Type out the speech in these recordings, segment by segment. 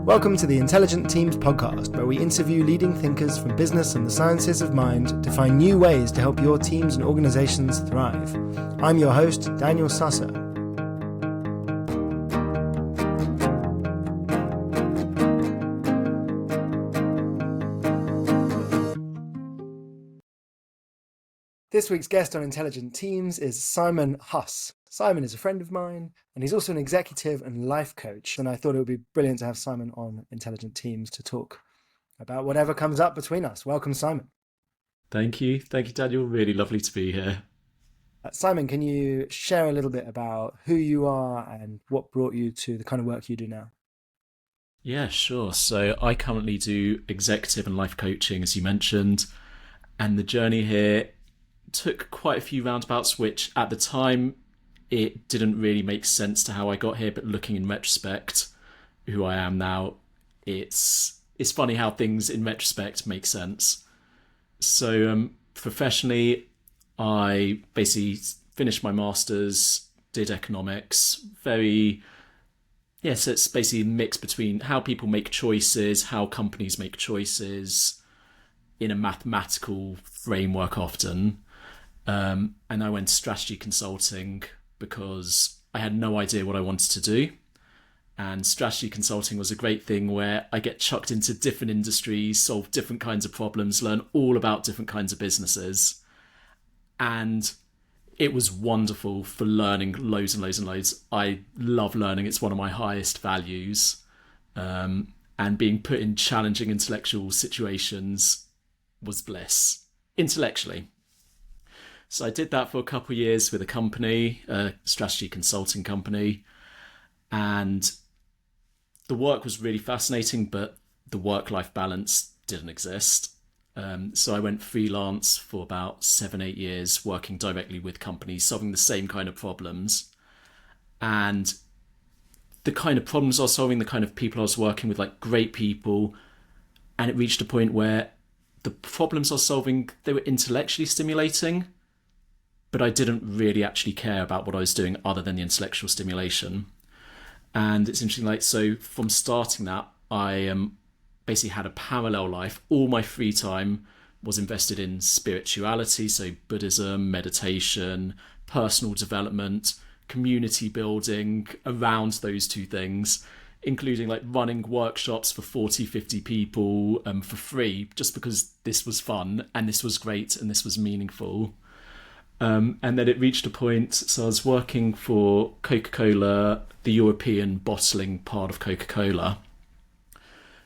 Welcome to the Intelligent Teams podcast, where we interview leading thinkers from business and the sciences of mind to find new ways to help your teams and organizations thrive. I'm your host, Daniel Susser. This week's guest on Intelligent Teams is Simon Huss. Simon is a friend of mine, and he's also an executive and life coach. And I thought it would be brilliant to have Simon on Intelligent Teams to talk about whatever comes up between us. Welcome, Simon. Thank you, Daniel. Really lovely to be here. Simon, can you share a little bit about who you are and what brought you to the kind of work you do now? Yeah, sure. So I currently do executive and life coaching, as you mentioned, and the journey here took quite a few roundabouts, which at the time it didn't really make sense to how I got here, but looking in retrospect, who I am now, it's funny how things in retrospect make sense. So professionally, I basically finished my master's, did economics, so it's basically a mix between how people make choices, how companies make choices in a mathematical framework often. And I went strategy consulting because I had no idea what I wanted to do. And strategy consulting was a great thing where I get chucked into different industries, solve different kinds of problems, learn all about different kinds of businesses. And it was wonderful for learning loads and loads and loads. I love learning. It's one of my highest values. And being put in challenging intellectual situations was bliss, intellectually. So I did that for a couple of years with a company, a strategy consulting company, and the work was really fascinating, but the work-life balance didn't exist. So I went freelance for about 7-8 years, working directly with companies, solving the same kind of problems. And the kind of problems I was solving, the kind of people I was working with, like great people, and it reached a point where the problems I was solving, they were intellectually stimulating, but I didn't really actually care about what I was doing other than the intellectual stimulation. And it's interesting, so from starting that, I basically had a parallel life. All my free time was invested in spirituality, so Buddhism, meditation, personal development, community building around those two things, including running workshops for 40, 50 people for free, just because this was fun and this was great and this was meaningful. And then it reached a point, so I was working for Coca-Cola, the European bottling part of Coca-Cola,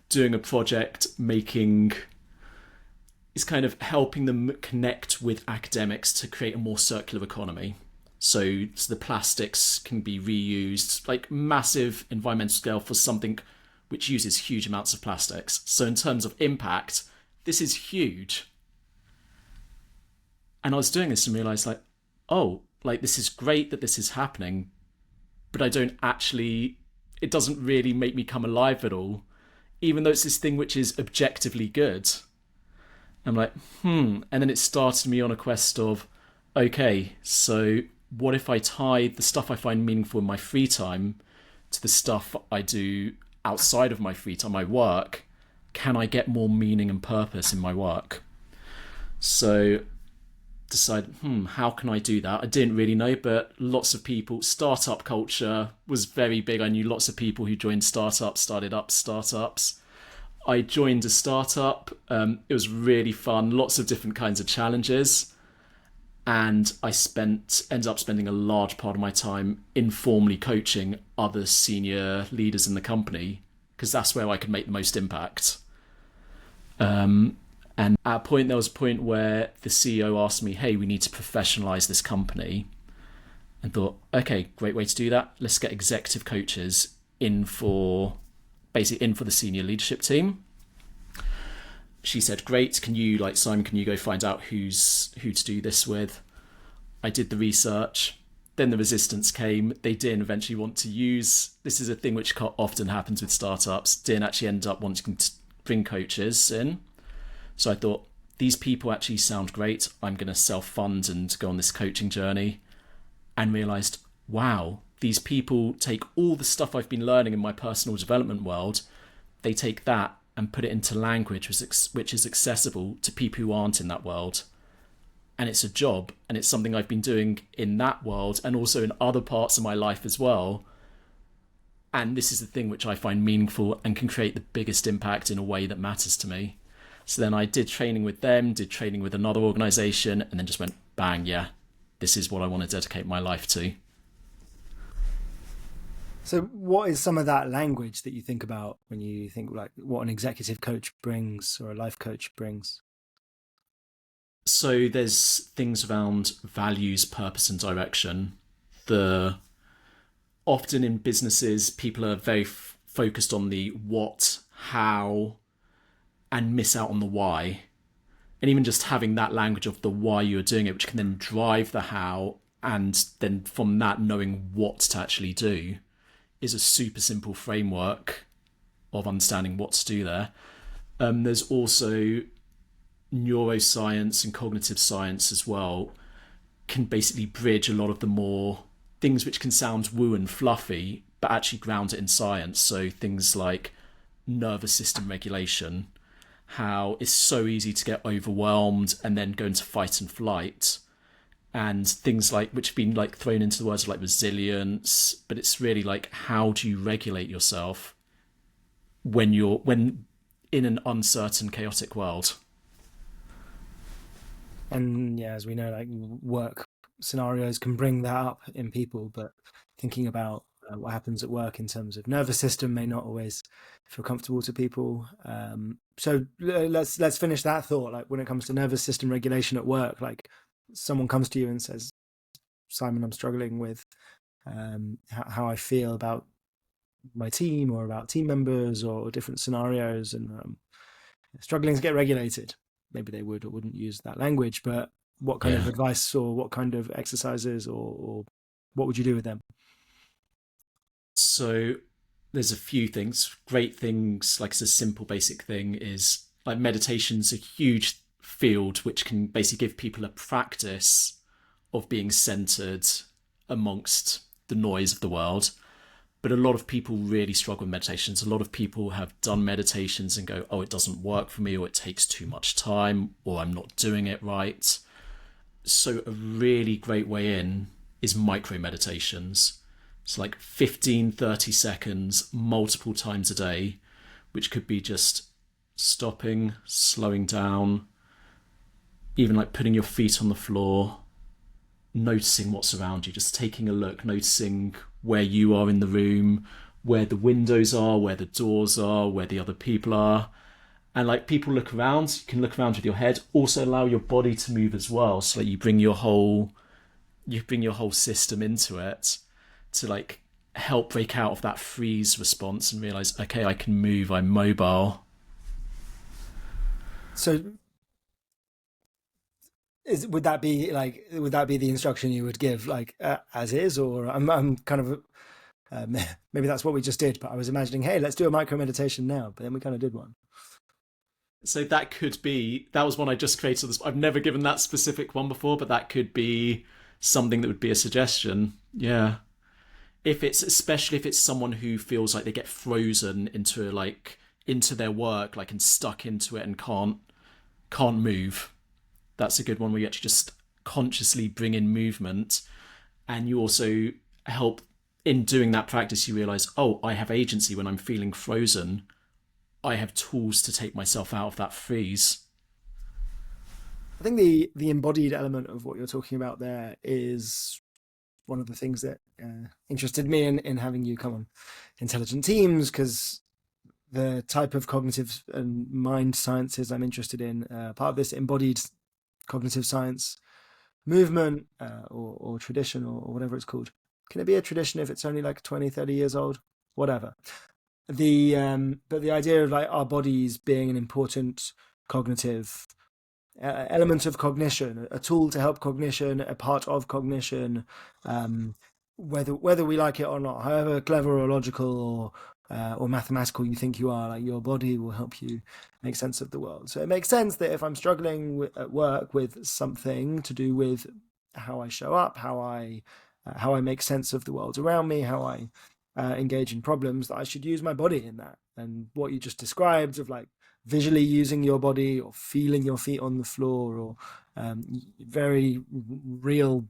doing a project is kind of helping them connect with academics to create a more circular economy. So the plastics can be reused, massive environmental scale for something which uses huge amounts of plastics. So in terms of impact, this is huge. And I was doing this and realised, this is great that this is happening, but it doesn't really make me come alive at all, even though it's this thing which is objectively good. I'm like, And then it started me on a quest of, okay, so what if I tie the stuff I find meaningful in my free time to the stuff I do outside of my free time, my work? Can I get more meaning and purpose in my work? So decided, how can I do that? I didn't really know, but lots of people, startup culture was very big. I knew lots of people who joined startups, started up startups. I joined a startup. It was really fun, lots of different kinds of challenges. And I ended up spending a large part of my time informally coaching other senior leaders in the company, because that's where I could make the most impact. And there was a point where the CEO asked me, hey, we need to professionalize this company. And thought, okay, great way to do that. Let's get executive coaches in for the senior leadership team. She said, great, Simon, can you go find out who to do this with? I did the research. Then the resistance came. They didn't eventually want to use, this is a thing which often happens with startups, didn't actually end up wanting to bring coaches in. So I thought, these people actually sound great. I'm going to self-fund and go on this coaching journey. And realised, wow, these people take all the stuff I've been learning in my personal development world, they take that and put it into language which is accessible to people who aren't in that world. And it's a job, and it's something I've been doing in that world and also in other parts of my life as well. And this is the thing which I find meaningful and can create the biggest impact in a way that matters to me. So then I did training with them, did training with another organization, and then just went, bang, yeah, this is what I want to dedicate my life to. So, what is some of that language that you think about when you think like what an executive coach brings or a life coach brings? So there's things around values, purpose, and direction. The Often in businesses, people are very focused on the what, how, and miss out on the why. And even just having that language of the why you're doing it, which can then drive the how, and then from that knowing what to actually do, is a super simple framework of understanding what to do there. There's also neuroscience and cognitive science as well, can basically bridge a lot of the more things which can sound woo and fluffy, but actually ground it in science. So things like nervous system regulation, how it's so easy to get overwhelmed and then go into fight and flight, and things like which have been like thrown into the words of like resilience, but it's really like how do you regulate yourself when in an uncertain, chaotic world. And yeah, as we know, like work scenarios can bring that up in people, but thinking about what happens at work in terms of nervous system may not always feel comfortable to people. So let's finish that thought. Like when it comes to nervous system regulation at work, like someone comes to you and says, "Simon, I'm struggling with how I feel about my team or about team members or different scenarios, and struggling to get regulated." Maybe they would or wouldn't use that language, but what kind of Yeah. advice or what kind of exercises or what would you do with them? So there's a few things. Great things, like it's a simple basic thing, is like meditation's a huge field which can basically give people a practice of being centered amongst the noise of the world. But a lot of people really struggle with meditations. A lot of people have done meditations and go, oh, it doesn't work for me, or it takes too much time, or I'm not doing it right. So a really great way in is micro meditations. It's like 15, 30 seconds, multiple times a day, which could be just stopping, slowing down, even like putting your feet on the floor, noticing what's around you, just taking a look, noticing where you are in the room, where the windows are, where the doors are, where the other people are. And like people look around, you can look around with your head, also allow your body to move as well. So like you bring your whole system into it to like help break out of that freeze response and realize, okay, I can move, I'm mobile. So would that be the instruction you would give like as is, or I'm kind of maybe that's what we just did, but I was imagining, hey, let's do a micro meditation now, but then we kind of did one. So that was one I just created. I've never given that specific one before, but that could be something that would be a suggestion. Yeah. Especially if it's someone who feels like they get frozen into their work, like and stuck into it and can't move. That's a good one where you actually just consciously bring in movement, and you also help in doing that practice. You realize, oh, I have agency when I'm feeling frozen. I have tools to take myself out of that freeze. I think the embodied element of what you're talking about there is one of the things that interested me in having you come on Intelligent Teams, because the type of cognitive and mind sciences I'm interested in, part of this embodied cognitive science movement or tradition or whatever it's called. Can it be a tradition if it's only like 20, 30 years old? Whatever. But the idea of like our bodies being an important cognitive element of cognition, a tool to help cognition, a part of cognition, um, whether we like it or not, however clever or logical or mathematical you think you are, like your body will help you make sense of the world. So it makes sense that if I'm struggling at work with something to do with how I show up, how I make sense of the world around me, how I engage in problems, that I should use my body in that. And what you just described of like visually using your body or feeling your feet on the floor or very real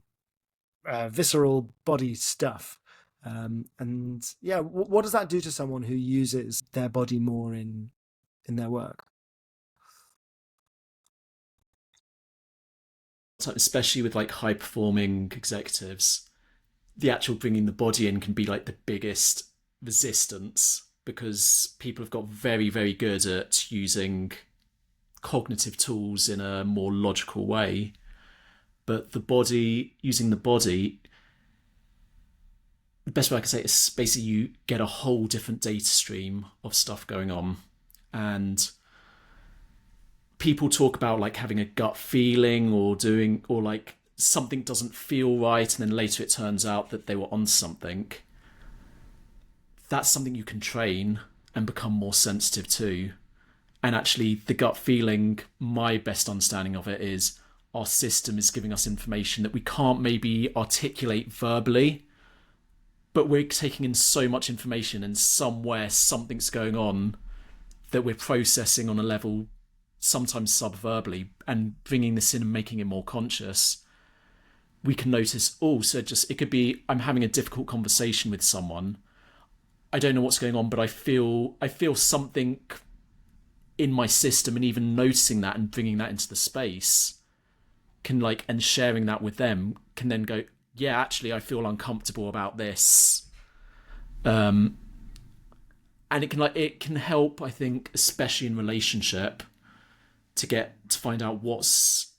visceral body stuff. And yeah, what does that do to someone who uses their body more in their work? Especially with like high performing executives, the actual bringing the body in can be like the biggest resistance because people have got very, very good at using cognitive tools in a more logical way. But using the body, the best way I can say it is basically you get a whole different data stream of stuff going on. And people talk about like having a gut feeling or like something doesn't feel right and then later it turns out that they were on something. That's something you can train and become more sensitive to. And actually, the gut feeling, my best understanding of it is our system is giving us information that we can't maybe articulate verbally, but we're taking in so much information and somewhere something's going on that we're processing on a level sometimes subverbally, and bringing this in and making it more conscious. We can notice, it could be I'm having a difficult conversation with someone. I don't know what's going on, but I feel something in my system, and even noticing that and bringing that into the space can like, and sharing that with them can then go, yeah, actually I feel uncomfortable about this. And it can help, I think, especially in relationship, to find out what's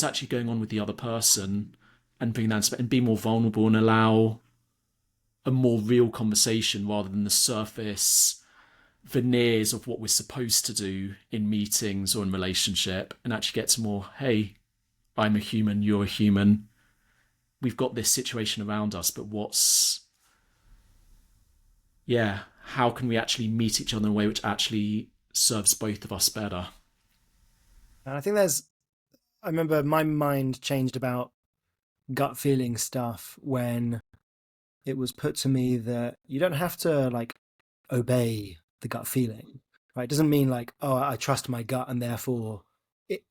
actually going on with the other person, and bring that and be more vulnerable and allow a more real conversation rather than the surface veneers of what we're supposed to do in meetings or in relationship, and actually get to more, hey, I'm a human, you're a human, we've got this situation around us, but how can we actually meet each other in a way which actually serves both of us better? And I think I remember my mind changed about gut feeling stuff when it was put to me that you don't have to like obey the gut feeling, right? It doesn't mean like, oh, I trust my gut and therefore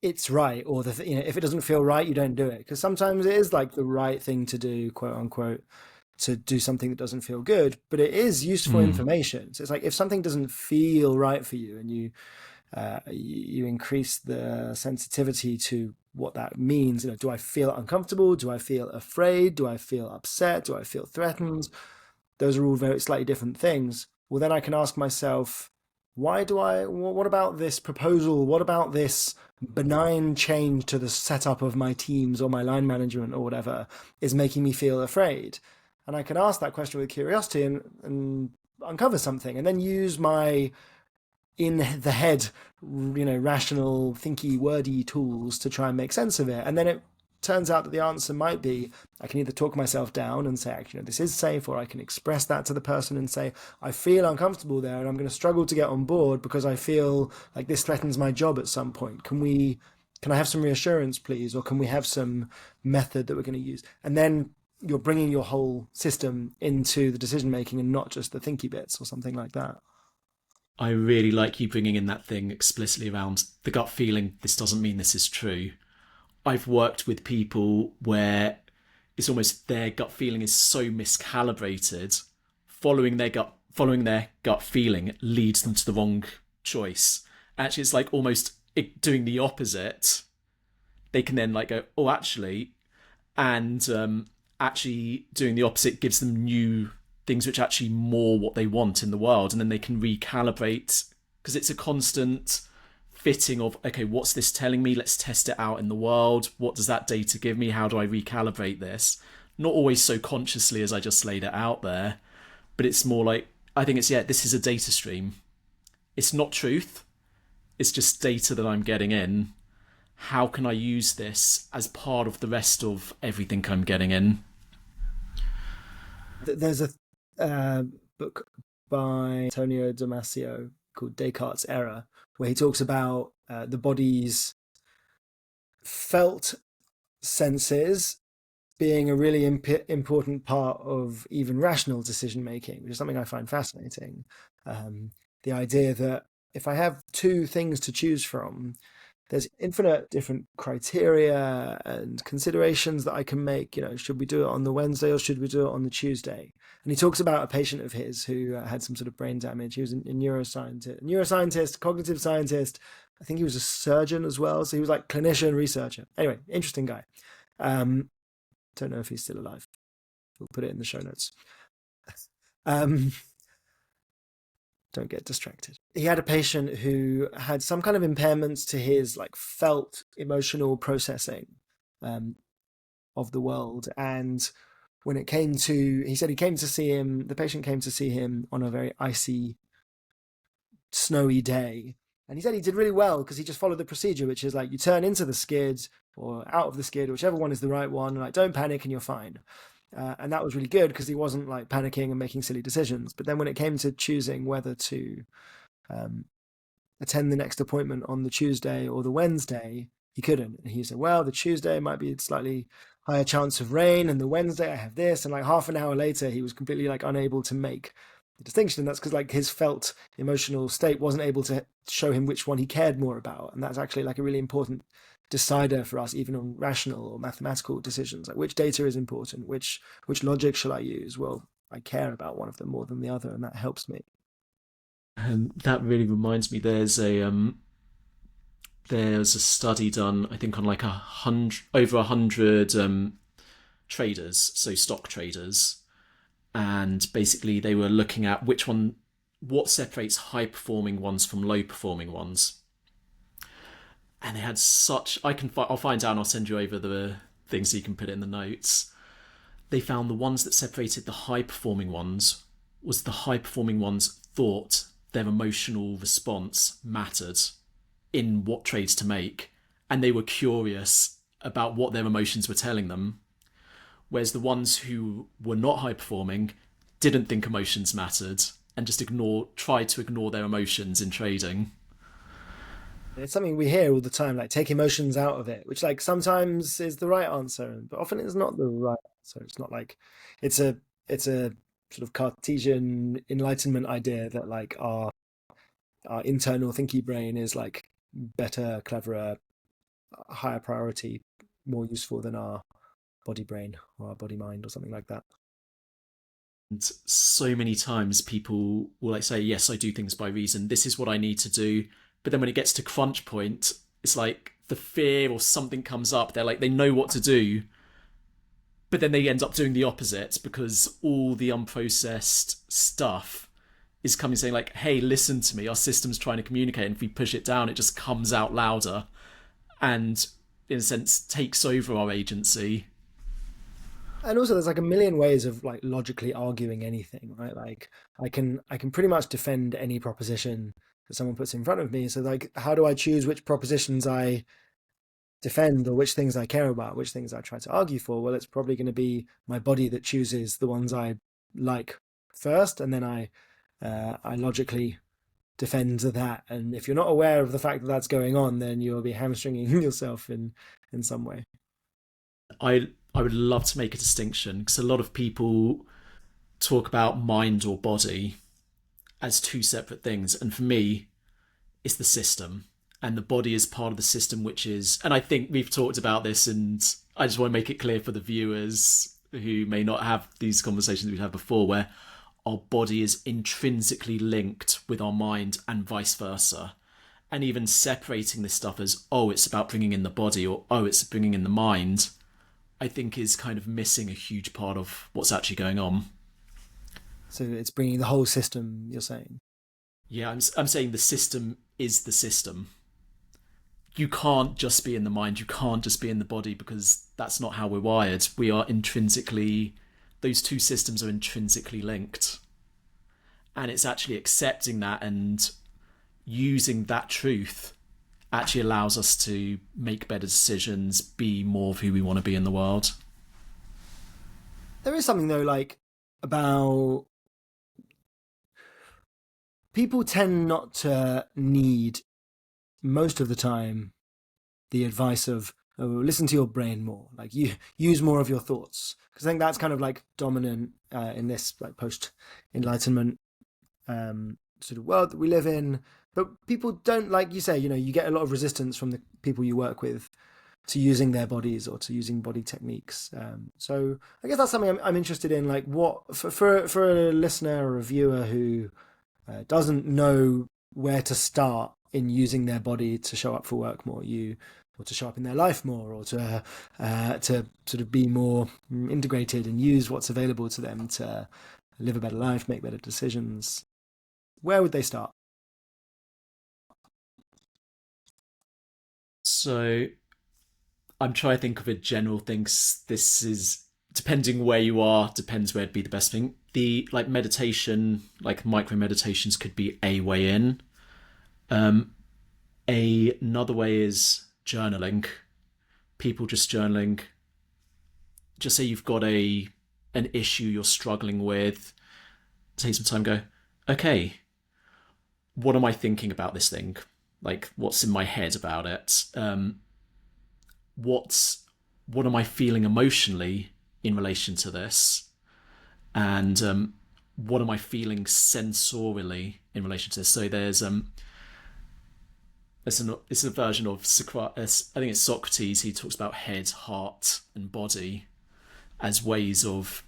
it's right, or if it doesn't feel right, you don't do it, because sometimes it is like the right thing to do, quote unquote, to do something that doesn't feel good, but it is useful Mm. information. So it's like if something doesn't feel right for you and you increase the sensitivity to what that means. Do I feel uncomfortable? Do I feel afraid? Do I feel upset? Do I feel threatened? Those are all very slightly different things. Well, then I can ask myself, what about this proposal? What about this benign change to the setup of my teams or my line management or whatever is making me feel afraid? And I can ask that question with curiosity and uncover something, and then use my in the head, rational, thinky, wordy tools to try and make sense of it. And then it turns out that the answer might be I can either talk myself down and say, actually, this is safe, or I can express that to the person and say, I feel uncomfortable there and I'm going to struggle to get on board because I feel like this threatens my job at some point. Can I have some reassurance, please? Or can we have some method that we're going to use? And then you're bringing your whole system into the decision making and not just the thinky bits or something like that. I really like you bringing in that thing explicitly around the gut feeling. This doesn't mean this is true. I've worked with people where it's almost their gut feeling is so miscalibrated. Following their gut feeling leads them to the wrong choice. Actually, it's like almost doing the opposite. They can then like go, oh, actually, and actually doing the opposite gives them new things which are actually more what they want in the world, and then they can recalibrate, because it's a constant fitting of, okay, what's this telling me? Let's test it out in the world. What does that data give me? How do I recalibrate this? Not always so consciously as I just laid it out there, but it's more like, I think this is a data stream. It's not truth. It's just data that I'm getting in. How can I use this as part of the rest of everything I'm getting in? There's a book by Antonio Damasio called Descartes' Error, where he talks about the body's felt senses being a really important part of even rational decision making, which is something I find fascinating. Um, the idea that if I have two things to choose from, there's infinite different criteria and considerations that I can make. You know, should we do it on the Wednesday or should we do it on the Tuesday? And he talks about a patient of his who had some sort of brain damage. He was a neuroscientist, cognitive scientist. I think he was a surgeon as well. So he was like clinician, researcher. Anyway, interesting guy. Um, don't know if he's still alive. We'll put it in the show notes. Um, don't get distracted. He had a patient who had some kind of impairments to his like felt emotional processing um, of the world. And when it came to, he said he came to see him, the patient came to see him on a very icy, snowy day. And he said he did really well because he just followed the procedure, which is like you turn into the skid or out of the skid, whichever one is the right one. Like, don't panic and you're fine. And that was really good because he wasn't like panicking and making silly decisions. But then when it came to choosing whether to um, attend the next appointment on the Tuesday or the Wednesday, he couldn't. And he said, well, the Tuesday might be a slightly higher chance of rain, and the Wednesday I have this. And like half an hour later, he was completely like unable to make the distinction. And that's because like his felt emotional state wasn't able to show him which one he cared more about. And that's actually like a really important decider for us, even on rational or mathematical decisions. Like which data is important, which logic shall I use? Well, I care about one of them more than the other, and that helps me. And that really reminds me. There's a study done, I think, on like over 100 traders, so stock traders, and basically they were looking at what separates high performing ones from low performing ones. And they had I'll find out and I'll send you over the thing so you can put it in the notes. They found the ones that separated the high performing ones was the high performing ones thought their emotional response mattered in what trades to make, and they were curious about what their emotions were telling them. Whereas the ones who were not high performing didn't think emotions mattered and just tried to ignore their emotions in trading. It's something we hear all the time, like take emotions out of it, which like sometimes is the right answer, but often it's not the right answer. It's not like it's a sort of Cartesian enlightenment idea that like our internal thinky brain is like better, cleverer, higher priority, more useful than our body brain or our body mind or something like that. And so many times people will like say, yes, I do things by reason. This is what I need to do. But then when it gets to crunch point, it's like the fear or something comes up. They're like, they know what to do, but then they end up doing the opposite because all the unprocessed stuff is coming saying like, hey, listen to me. Our system's trying to communicate. And if we push it down, it just comes out louder and in a sense takes over our agency. And also there's like a million ways of like logically arguing anything, right? Like I can pretty much defend any proposition that someone puts in front of me. So like how do I choose which propositions I defend or which things I care about, which things I try to argue for? Well, it's probably going to be my body that chooses the ones I like first, and then I logically defend that. And if you're not aware of the fact that that's going on, then you'll be hamstringing yourself in some way. I would love to make a distinction because a lot of people talk about mind or body as two separate things. And for me, it's the system. And the body is part of the system, which is, and I think we've talked about this, and I just want to make it clear for the viewers who may not have these conversations we've had before, where our body is intrinsically linked with our mind and vice versa. And even separating this stuff as, oh, it's about bringing in the body or, oh, it's bringing in the mind, I think is kind of missing a huge part of what's actually going on. So it's bringing the whole system, you're saying. Yeah, I'm saying the system is the system. You can't just be in the mind, you can't just be in the body because that's not how we're wired. We are intrinsically, those two systems are intrinsically linked. And it's actually accepting that and using that truth actually allows us to make better decisions, be more of who we want to be in the world. There is something though, like about people tend not to need most of the time the advice of oh, listen to your brain more, like you use more of your thoughts, because I think that's kind of like dominant in this like post enlightenment sort of world that we live in. But people don't, like you say, you get a lot of resistance from the people you work with to using their bodies or to using body techniques. So I guess that's something I'm interested in. Like, what for a listener or a viewer who doesn't know where to start in using their body to show up for work more, or to show up in their life more, or to sort of be more integrated and use what's available to them to live a better life, make better decisions. Where would they start? So I'm trying to think of a general thing. This is depending where you are, depends where'd be the best thing. The like meditation, like micro meditations, could be a way in. Um, Another way is journaling. People just journaling. Just say you've got an issue you're struggling with. Take some time. Go. Okay. What am I thinking about this thing? Like, what's in my head about it? What am I feeling emotionally in relation to this? And what am I feeling sensorially in relation to this? So it's a version of Socrates. I think it's Socrates. He talks about head, heart, and body as ways of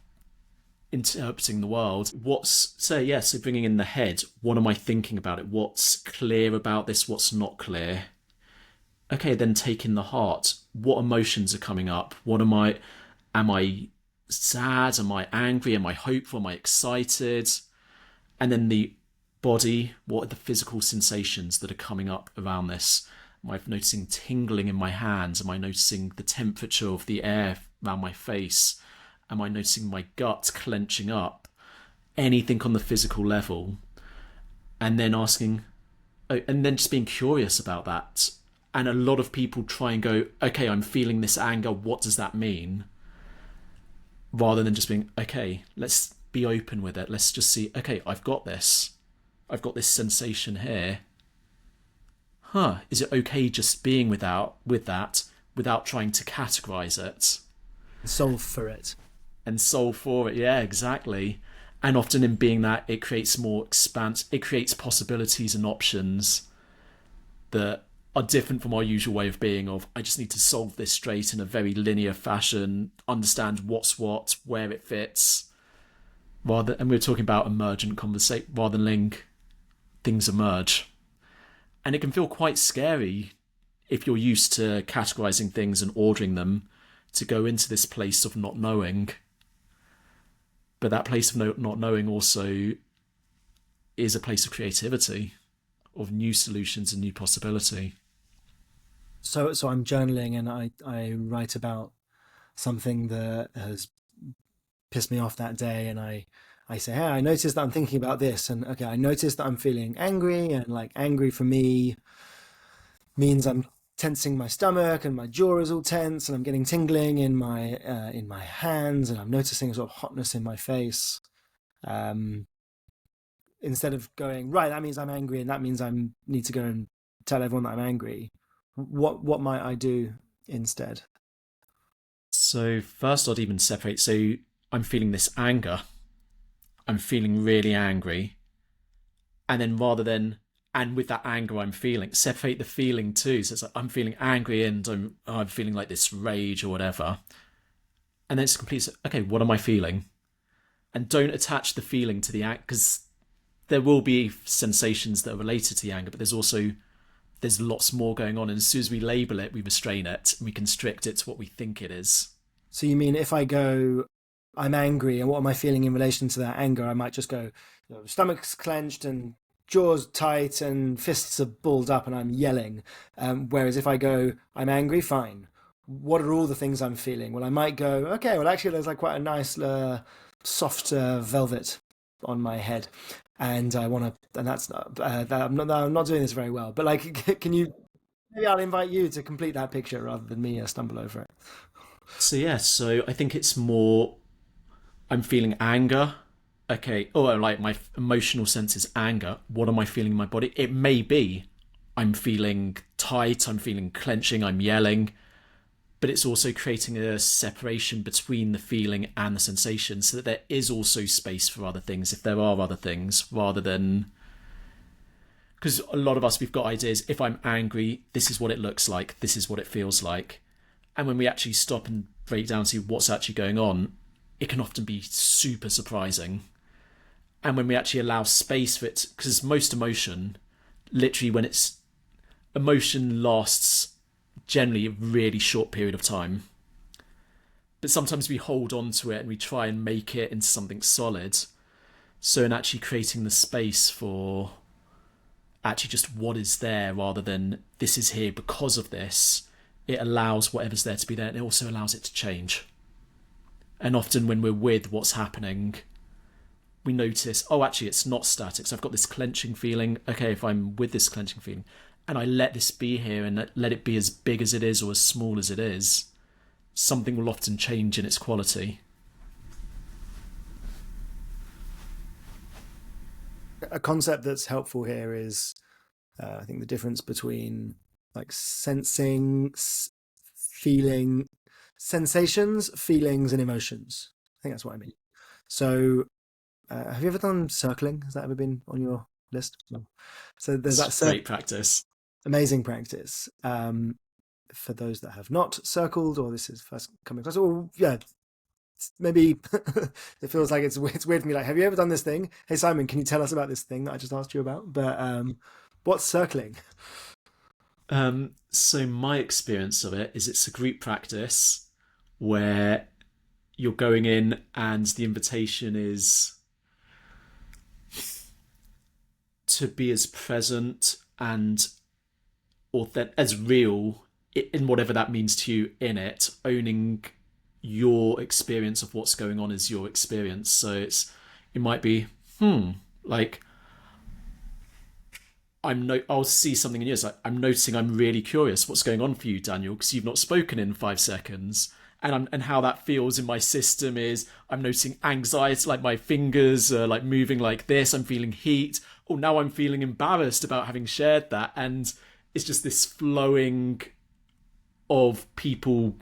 interpreting the world. So bringing in the head. What am I thinking about it? What's clear about this? What's not clear? Okay, then take in the heart. What emotions are coming up? Am I sad? Am I angry? Am I hopeful? Am I excited? And then the body, what are the physical sensations that are coming up around this? Am I noticing tingling in my hands? Am I noticing the temperature of the air around my face? Am I noticing my gut clenching up? Anything on the physical level. And then and then just being curious about that. And a lot of people try and go, okay, I'm feeling this anger. What does that mean? Rather than just being, okay, let's be open with it. Let's just see, okay, I've got this. I've got this sensation here. Is it okay just being with that without trying to categorize it? Solve for it. And solve for it, yeah, exactly. And often in being that, it creates more expanse. It creates possibilities and options that are different from our usual way of being of, I just need to solve this straight in a very linear fashion, understand what's what, where it fits. And we're talking about emergent conversation rather than letting things emerge. And it can feel quite scary if you're used to categorizing things and ordering them to go into this place of not knowing. But that place of not knowing also is a place of creativity, of new solutions and new possibility. So I'm journaling and I write about something that has pissed me off that day, and I say, hey, I noticed that I'm thinking about this, and okay, I noticed that I'm feeling angry, and like angry for me means I'm tensing my stomach and my jaw is all tense and I'm getting tingling in my hands, and I'm noticing a sort of hotness in my face. Um, Instead of going, right, that means I'm angry and that means I need to go and tell everyone that I'm angry. What might I do instead? So first I'd even separate. So I'm feeling this anger. I'm feeling really angry. And then and with that anger I'm feeling, separate the feeling too. So it's like I'm feeling angry and I'm feeling like this rage or whatever. And then it's complete, okay, what am I feeling? And don't attach the feeling to the act, because there will be sensations that are related to the anger, but there's lots more going on. And as soon as we label it, we restrain it and we constrict it to what we think it is. So you mean if I go, I'm angry, and what am I feeling in relation to that anger? I might just go, stomach's clenched and jaws tight and fists are balled up and I'm yelling. Whereas if I go, I'm angry, fine. What are all the things I'm feeling? Well, I might go, okay, well, actually, there's like quite a nice soft velvet on my head, and I want to, and that's not, I'm not doing this very well. But like, can you? Maybe I'll invite you to complete that picture rather than me stumble over it. So yeah, so I think it's more, I'm feeling anger. Okay, like my emotional sense is anger. What am I feeling in my body? It may be I'm feeling tight, I'm feeling clenching, I'm yelling. but it's also creating a separation between the feeling and the sensation so that there is also space for other things if there are other things, rather than, because a lot of us, we've got ideas. If I'm angry, this is what it looks like, this is what it feels like. And when we actually stop and break down to what's actually going on, it can often be super surprising. And when we actually allow space for it, because most emotion, literally when it's emotion lasts generally a really short period of time, but sometimes we hold on to it and we try and make it into something solid. So in actually creating the space for actually just what is there rather than this is here because of this, it allows whatever's there to be there, and it also allows it to change. And often when we're with what's happening, we notice, oh, actually it's not static, so I've got this clenching feeling. Okay, if I'm with this clenching feeling and I let this be here and let it be as big as it is or as small as it is, something will often change in its quality. A concept that's helpful here is, I think, the difference between like sensing, feeling, sensations, feelings, and emotions. I think that's what I mean. So, have you ever done circling? Has that ever been on your list? No. So there's that It's great practice. amazing practice. For those that have not circled, or this is first coming across, or yeah, maybe it feels like it's weird for me. Like, have you ever done this thing? Hey Simon, can you tell us about this thing that I just asked you about? But what's circling? So my experience of it is it's a group practice where you're going in and the invitation is to be as present and as real in whatever that means to you in it, owning your experience of what's going on as your experience. So it might be like I'll see something in yours. Like, I'm noticing I'm really curious what's going on for you, Daniel, because you've not spoken in 5 seconds. And how that feels in my system is I'm noticing anxiety, like my fingers are like moving like this. I'm feeling heat. Oh, now I'm feeling embarrassed about having shared that. And it's just this flowing of people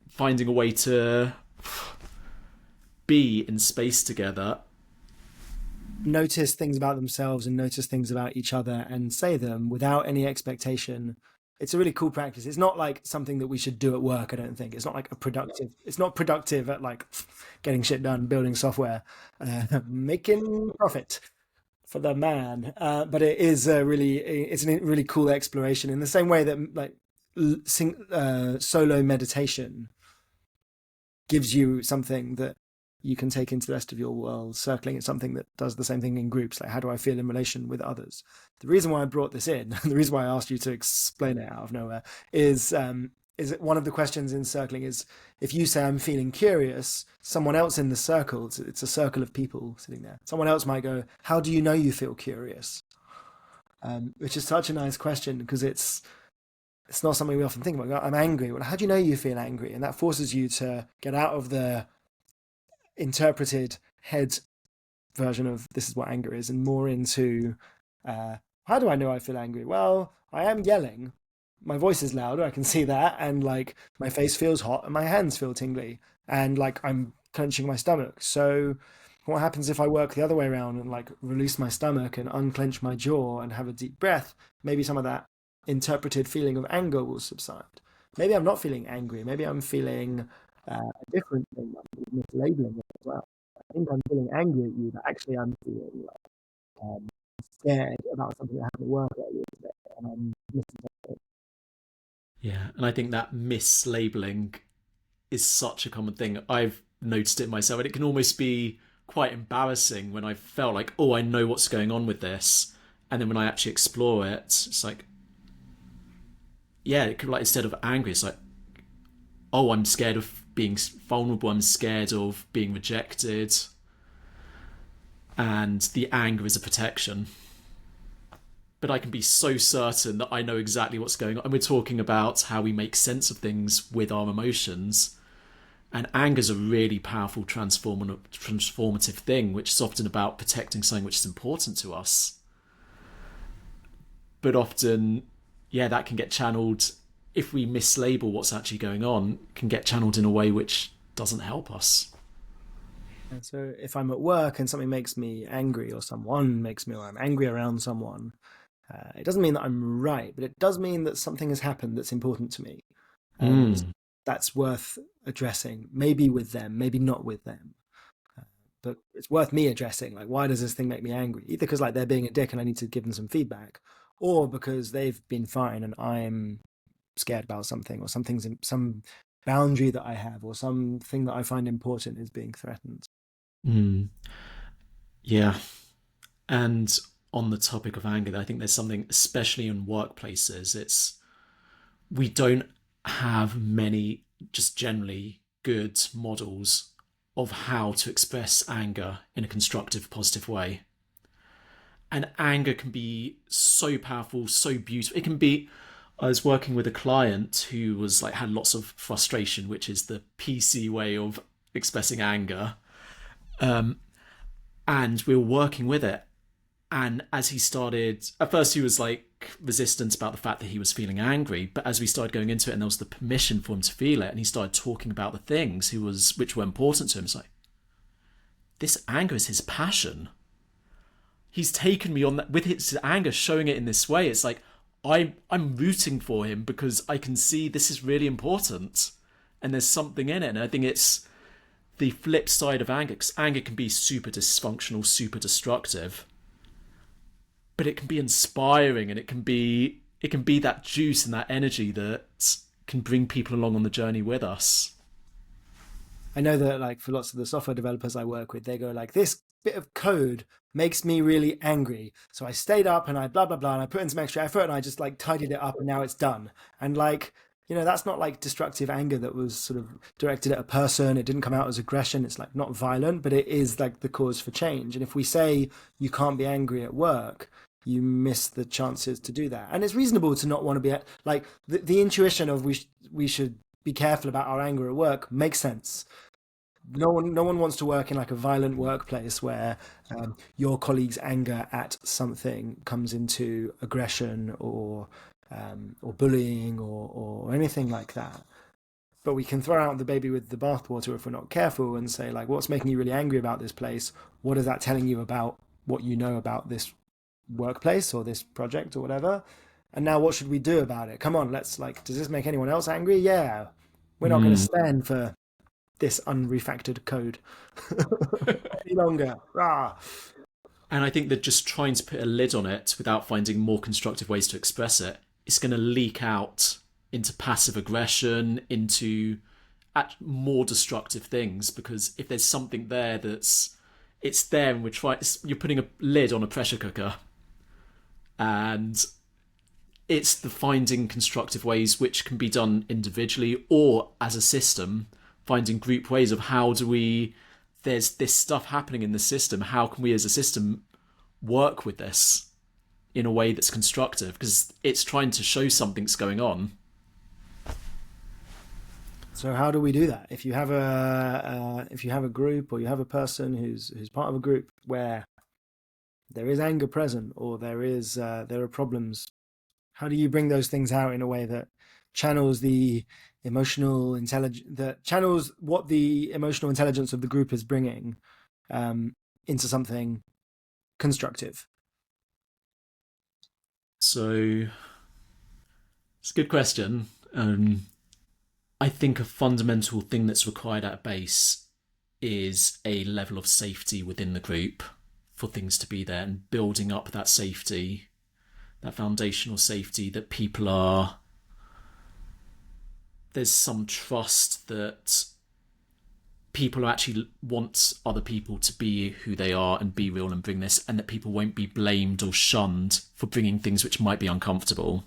finding a way to be in space together. Notice things about themselves and notice things about each other and say them without any expectation. It's a really cool practice. It's not like something that we should do at work, I don't think. It's not like it's not productive at like getting shit done, building software, making profit for the man. But it is it's a really cool exploration in the same way that like solo meditation gives you something that you can take into the rest of your world. Circling is something that does the same thing in groups. Like, how do I feel in relation with others? The reason why I brought this in, the reason why I asked you to explain it out of nowhere, is that one of the questions in circling is, if you say I'm feeling curious, someone else in the circle, it's a circle of people sitting there, someone else might go, how do you know you feel curious? Which is such a nice question, because it's not something we often think about. I'm angry. Well, how do you know you feel angry? And that forces you to get out of the interpreted head version of this is what anger is, and more into how do I know I feel angry? Well, I am yelling, my voice is louder, I can see that, and like my face feels hot and my hands feel tingly, and like I'm clenching my stomach. So what happens if I work the other way around and like release my stomach and unclench my jaw and have a deep breath? Maybe some of that interpreted feeling of anger will subside. Maybe I'm not feeling angry, maybe I'm feeling a different thing. I'm mislabeling it as well. I think I'm feeling angry at you, but actually I'm feeling like scared about something that happened at work earlier today, and I'm missing something. Yeah, and I think that mislabeling is such a common thing. I've noticed it myself, and it can almost be quite embarrassing when I felt like, oh, I know what's going on with this, and then when I actually explore it, it's like, yeah, it could, like, instead of angry, it's like, oh, I'm scared of being vulnerable, I'm scared of being rejected, and the anger is a protection. But I can be so certain that I know exactly what's going on. And we're talking about how we make sense of things with our emotions. And anger is a really powerful transformative thing, which is often about protecting something which is important to us. But often, yeah, that can get channeled if we mislabel what's actually going on, can get channeled in a way which doesn't help us. And so if I'm at work and something makes me angry, or someone makes me, or I'm angry around someone, it doesn't mean that I'm right, but it does mean that something has happened that's important to me. And Mm, that's worth addressing, maybe with them, maybe not with them. Uh, But it's worth me addressing, like, why does this thing make me angry? Either because like they're being a dick and I need to give them some feedback, or because they've been fine and I'm scared about something, or something's in some boundary that I have, or something that I find important is being threatened. mm, yeah. And on the topic of anger, I think there's something, especially in workplaces, it's we don't have many just generally good models of how to express anger in a constructive, positive way. And anger can be so powerful, so beautiful. It can be. I was working with a client who was like had lots of frustration, which is the PC way of expressing anger. And we were working with it. And as he started, at first he was like resistant about the fact that he was feeling angry, but as we started going into it and there was the permission for him to feel it, and he started talking about the things which were important to him, it's like, this anger is his passion. He's taken me on that with his anger, showing it in this way. It's like I'm rooting for him because I can see this is really important, and there's something in it. And I think it's the flip side of anger, because anger can be super dysfunctional, super destructive, but it can be inspiring, and it can be that juice and that energy that can bring people along on the journey with us. I know that like for lots of the software developers I work with, they go like, this bit of code makes me really angry. So I stayed up and I blah blah blah and I put in some extra effort and I just like tidied it up and now it's done. And like, that's not like destructive anger that was sort of directed at a person. It didn't come out as aggression. It's like not violent, but it is like the cause for change. And if we say you can't be angry at work, you miss the chances to do that. And it's reasonable to not want to be like the intuition of we should be careful about our anger at work makes sense. No one wants to work in like a violent workplace where your colleague's anger at something comes into aggression or bullying or anything like that. But we can throw out the baby with the bathwater if we're not careful and say like, what's making you really angry about this place? What is that telling you about what you know about this workplace or this project or whatever? And now what should we do about it? Come on, let's like, does this make anyone else angry? Yeah. We're not going to Mm. stand for this unrefactored code any longer. Rah. And I think that just trying to put a lid on it without finding more constructive ways to express it, it's going to leak out into passive aggression, into more destructive things. Because if there's something there it's there, and you're putting a lid on a pressure cooker, and it's the finding constructive ways which can be done individually or as a system, finding group ways of how do we there's this stuff happening in the system, how can we as a system work with this in a way that's constructive, because it's trying to show something's going on. So how do we do that? If you have a group or you have a person who's part of a group where there is anger present or there are problems, how do you bring those things out in a way that channels the emotional intelligence, that channels what the emotional intelligence of the group is bringing um, into something constructive? So it's a good question. I think a fundamental thing that's required at a base is a level of safety within the group for things to be there, and building up that safety, that foundational safety, that there's some trust that people actually want other people to be who they are and be real and bring this, and that people won't be blamed or shunned for bringing things which might be uncomfortable.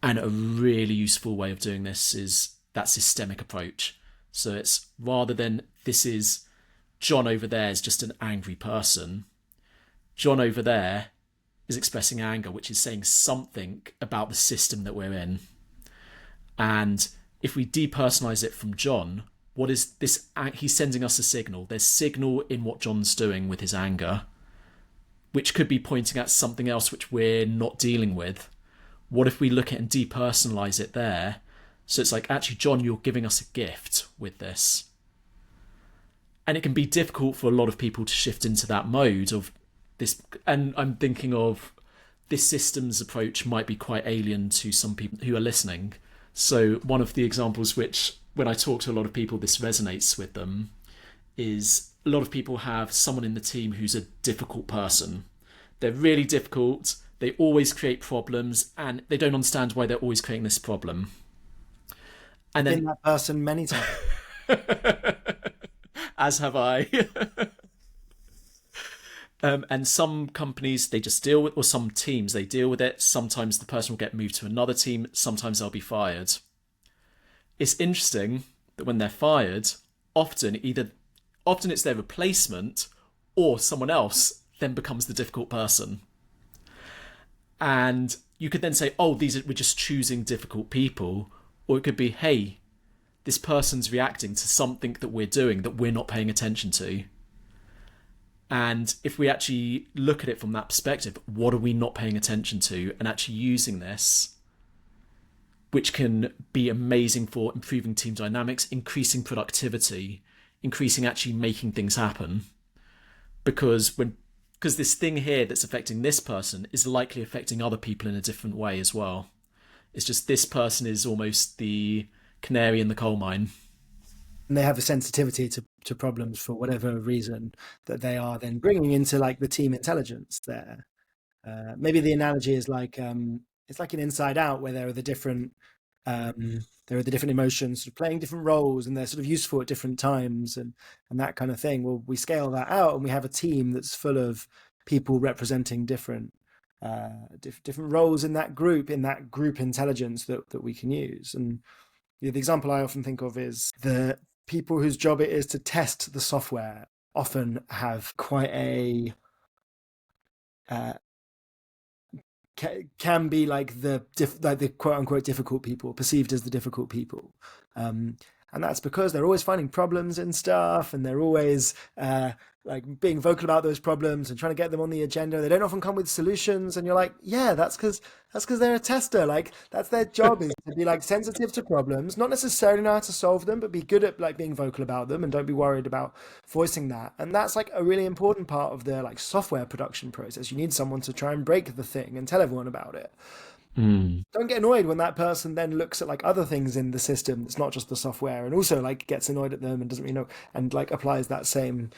And a really useful way of doing this is that systemic approach. So it's rather than this is John over there is just an angry person, John over there is expressing anger, which is saying something about the system that we're in. And if we depersonalize it from John, what is this? He's sending us a signal. There's signal in what John's doing with his anger, which could be pointing at something else which we're not dealing with. What if we look at and depersonalize it there? So it's like, actually, John, you're giving us a gift with this. And it can be difficult for a lot of people to shift into that mode of this. And I'm thinking of this systems approach might be quite alien to some people who are listening. So one of the examples which, when I talk to a lot of people, this resonates with them, is a lot of people have someone in the team who's a difficult person. They're really difficult. They always create problems, and they don't understand why they're always creating this problem. And Been then, that person many times. as have I. And some companies they just deal with, or some teams they deal with it. Sometimes the person will get moved to another team. Sometimes they'll be fired. It's interesting that when they're fired, often it's their replacement, or someone else then becomes the difficult person. And you could then say, "Oh, we're just choosing difficult people," or it could be, "Hey, this person's reacting to something that we're doing that we're not paying attention to." And if we actually look at it from that perspective, what are we not paying attention to, and actually using this, which can be amazing for improving team dynamics, increasing productivity, increasing actually making things happen. Because this thing here that's affecting this person is likely affecting other people in a different way as well. It's just this person is almost the canary in the coal mine. And they have a sensitivity to problems for whatever reason that they are then bringing into like the team intelligence there. Maybe the analogy is like it's like an inside out where there are the different emotions sort of playing different roles and they're sort of useful at different times and that kind of thing. Well, we scale that out and we have a team that's full of people representing different different roles in that group intelligence that we can use. And the example I often think of is the people whose job it is to test the software often have quite a uh, can be like the quote unquote difficult people, perceived as the difficult people. And that's because they're always finding problems and stuff, and they're always like being vocal about those problems and trying to get them on the agenda. They don't often come with solutions, and you're like, yeah, that's because they're a tester. Like that's their job is to be like sensitive to problems, not necessarily know how to solve them, but be good at like being vocal about them and don't be worried about voicing that. And that's like a really important part of the like software production process. You need someone to try and break the thing and tell everyone about it. Mm. Don't get annoyed when that person then looks at like other things in the system that's not just the software and also like gets annoyed at them and doesn't really know and like applies that same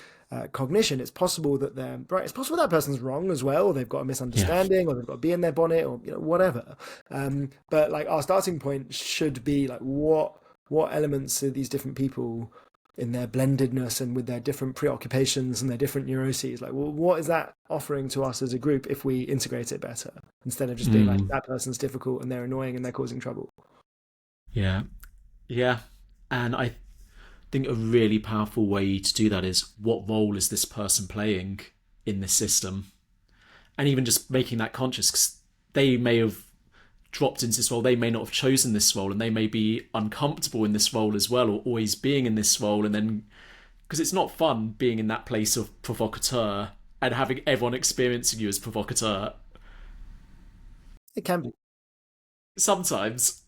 cognition. It's possible that they're right. It's possible that person's wrong as well, or they've got a Yeah. misunderstanding, or they've got a bee in their bonnet, or whatever. But like our starting point should be like what elements are these different people in their blendedness and with their different preoccupations and their different neuroses, like well, what is that offering to us as a group if we integrate it better instead of just being like Mm. that person's difficult and they're annoying and they're causing trouble. Yeah. Yeah. And I think a really powerful way to do that is, what role is this person playing in this system? And even just making that conscious, because they may have dropped into this role, they may not have chosen this role, and they may be uncomfortable in this role as well, or always being in this role. And then, because it's not fun being in that place of provocateur and having everyone experiencing you as provocateur It can be. sometimes.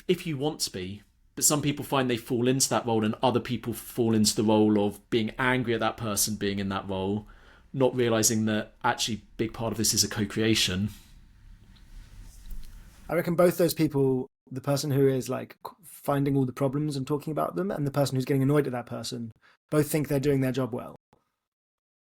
If you want to be, but some people find they fall into that role, and other people fall into the role of being angry at that person being in that role, not realizing that actually a big part of this is a co-creation. I reckon both those people, the person who is like finding all the problems and talking about them and the person who's getting annoyed at that person, both think they're doing their job well,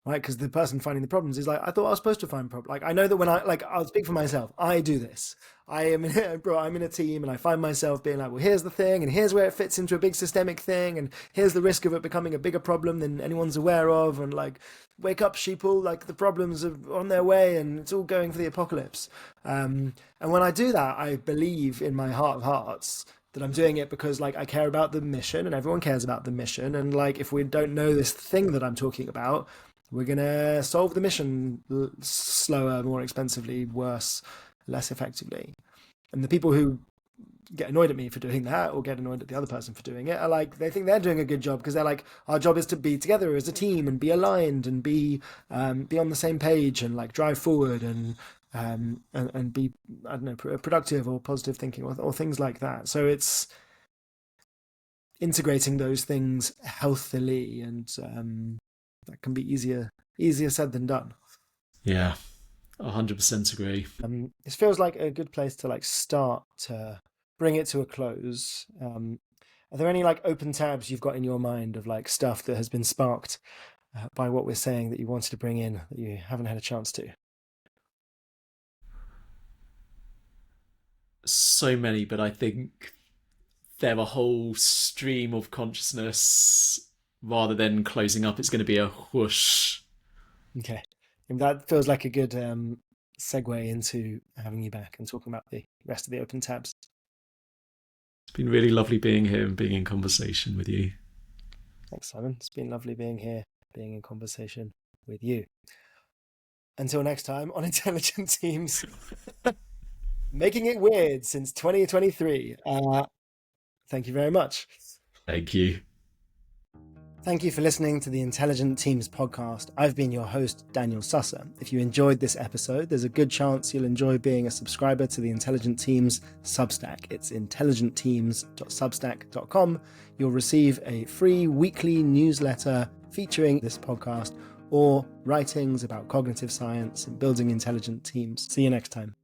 right? Because the person finding the problems is like, I thought I was supposed to find problems. Like I know that when I'll speak for myself. I do this. I'm in a team, and I find myself being like, well, here's the thing, and here's where it fits into a big systemic thing, and here's the risk of it becoming a bigger problem than anyone's aware of, and like, wake up, sheeple, like the problems are on their way, and it's all going for the apocalypse. And when I do that, I believe in my heart of hearts that I'm doing it because like I care about the mission, and everyone cares about the mission, and like if we don't know this thing that I'm talking about, we're gonna solve the mission slower, more expensively, worse, less effectively. And the people who get annoyed at me for doing that or get annoyed at the other person for doing it are like they think they're doing a good job because they're like our job is to be together as a team and be aligned and be on the same page and like drive forward and and be, I don't know, productive or positive thinking or things like that. So it's integrating those things healthily, and that can be easier said than done. Yeah, 100% agree. It feels like a good place to like start to bring it to a close. Are there any like open tabs you've got in your mind of like stuff that has been sparked by what we're saying that you wanted to bring in that you haven't had a chance to? So many, but I think they're a whole stream of consciousness. Rather than closing up, it's going to be a whoosh. Okay, and that feels like a good segue into having you back and talking about the rest of the open tabs. It's been really lovely being here and being in conversation with you. Thanks, Simon. It's been lovely being here, being in conversation with you. Until next time on Intelligent Teams, making it weird since 2023. Thank you very much. Thank you. Thank you for listening to the Intelligent Teams podcast. I've been your host, Daniel Susser. If you enjoyed this episode, there's a good chance you'll enjoy being a subscriber to the Intelligent Teams Substack. It's intelligentteams.substack.com. You'll receive a free weekly newsletter featuring this podcast or writings about cognitive science and building intelligent teams. See you next time.